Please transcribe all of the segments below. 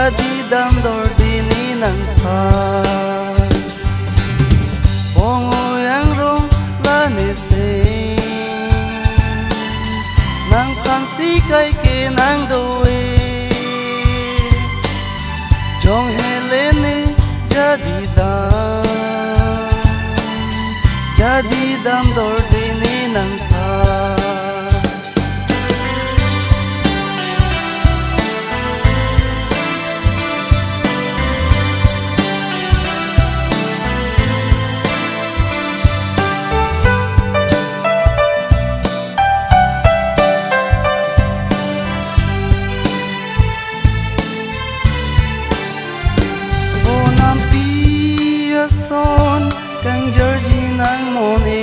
jadi dam dor dini nang pa pongo yang rong la ne se nang kan si kai ke nang do e jong hele ne jadi dam dor dini nang pa son kang Georgie nang mon e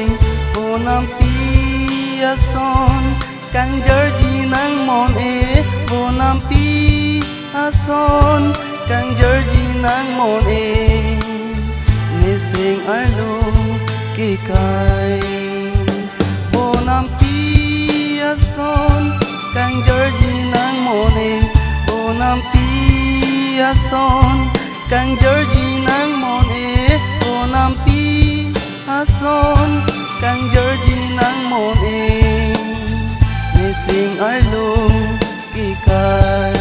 bonam pi a son kang Georgie nang mon e bonam pi a son kang Georgie nang mon e ne sing arlo ki kai bonam pi a son kang Georgie nang mon e bonam pi a son kang Georgie nang mon e bonam pi a son kang Georgie nang mon e ne sing arlo ki kai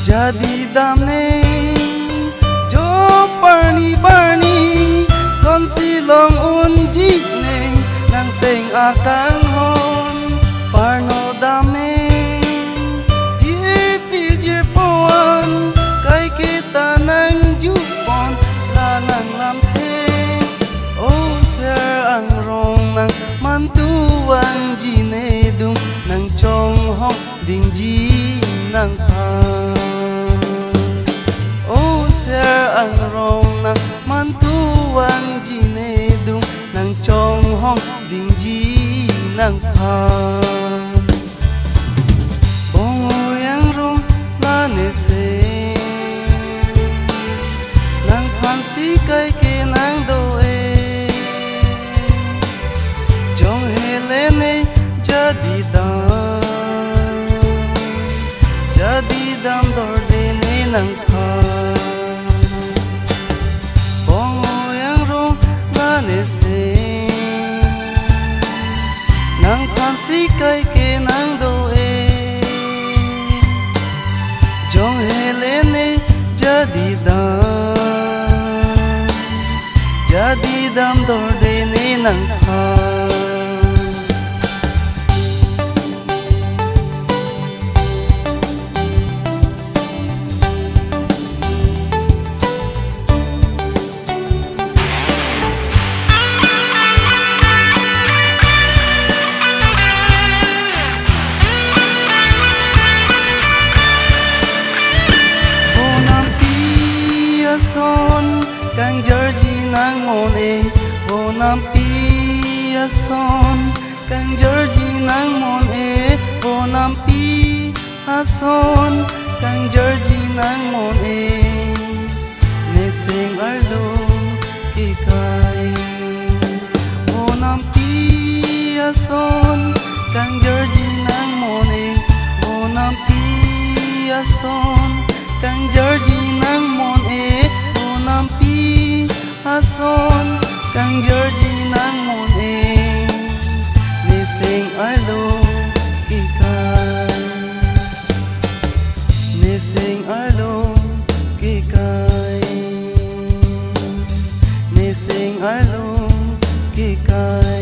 jadi dam ne jo barni son silong un ji ne nang sing a kang hon parno dam ne jir pon kai kita nang ju pon la nang lam the o ser ang rong nang man tu ang ji ne dung nang chong hong ding ji nang pa o ser ang rong nang man tu ang ji ne dung nang chong hong ding ji nang pa bongo yang rong la ne se si kai ke nang do e jong hele ne jadi dam dor de ne nang pa bongo yang rong la ne se nang phan si kai ke nang do e jong hele ne jadi dam dor de ne nang pa bonam pi a son kang Georgie nang mon e bonam pi a son kang Georgie nang mon e bonam pi a son kang Georgie nang mon e ne sing arlo ki kai bonam pi a son kang Georgie nang mon e bonam pi a son kang Georgie nang mon e bonam pi a son kang Georgie nang mon e ne sing arlo ki kai ne sing arlo ki kai ne sing arlo ki kai